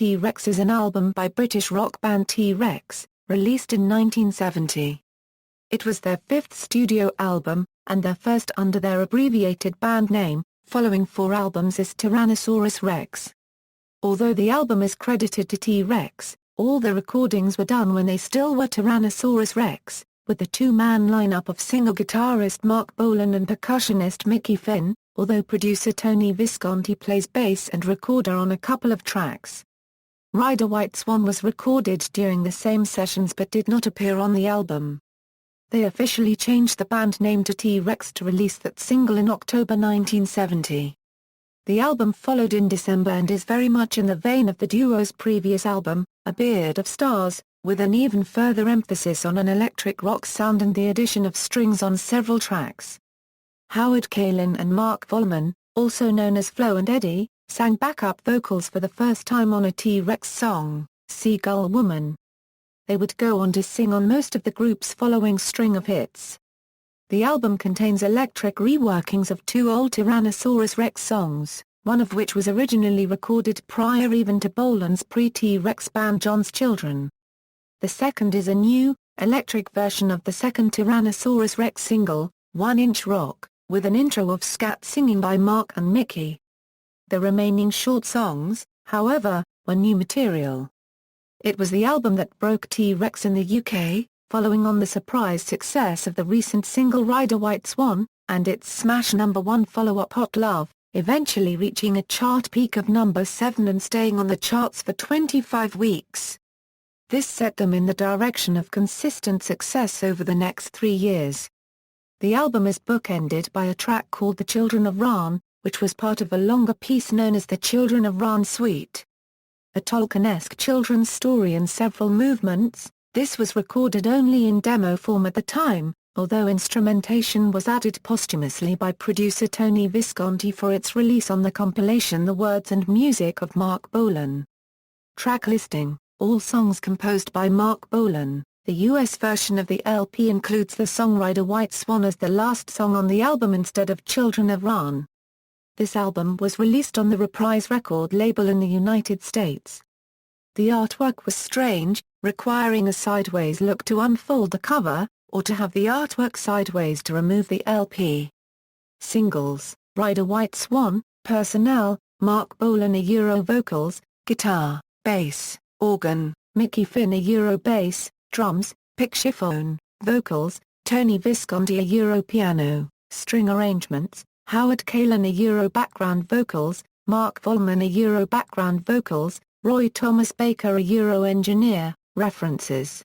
T-Rex is an album by British rock band T-Rex, released in 1970. It was their fifth studio album, and their first under their abbreviated band name, following 4 albums as Tyrannosaurus Rex. Although the album is credited to T-Rex, all the recordings were done when they still were Tyrannosaurus Rex, with the two-man lineup of singer-guitarist Marc Bolan and percussionist Mickey Finn, although producer Tony Visconti plays bass and recorder on a couple of tracks. Ride a White Swan was recorded during the same sessions but did not appear on the album. They officially changed the band name to T-Rex to release that single in October 1970. The album followed in December and is very much in the vein of the duo's previous album, A Beard of Stars, with an even further emphasis on an electric rock sound and the addition of strings on several tracks. Howard Kaylan and Mark Volman, also known as Flo and Eddie, sang backup vocals for the first time on a T-Rex song, Seagull Woman. They would go on to sing on most of the group's following string of hits. The album contains electric reworkings of 2 old Tyrannosaurus Rex songs, one of which was originally recorded prior even to Bolan's pre-T-Rex band John's Children. The second is a new, electric version of the second Tyrannosaurus Rex single, 1 Inch Rock, with an intro of scat singing by Mark and Mickey. The remaining short songs, however, were new material. It was the album that broke T-Rex in the UK, following on the surprise success of the recent single Ride a White Swan, and its smash #1 follow-up Hot Love, eventually reaching a chart peak of #7 and staying on the charts for 25 weeks. This set them in the direction of consistent success over the next 3 years. The album is bookended by a track called The Children of Ran, which was part of a longer piece known as the Children of Ran Suite. A Tolkien-esque children's story in several movements, this was recorded only in demo form at the time, although instrumentation was added posthumously by producer Tony Visconti for its release on the compilation The Words and Music of Marc Bolan. Track listing: all songs composed by Marc Bolan. The US version of the LP includes the song Ride a White Swan as the last song on the album instead of Children of Ran. This album was released on the Reprise record label in the United States. The artwork was strange, requiring a sideways look to unfold the cover, or to have the artwork sideways to remove the LP. Singles: Ride a White Swan, Personnel, Marc Bolan Euro vocals, guitar, bass, organ, Mickey Finn Euro bass, drums, Chiffon, vocals, Tony Visconti Euro piano, string arrangements, Howard Kaylan Euro background vocals, Mark Volman Euro background vocals, Roy Thomas Baker Euro engineer. References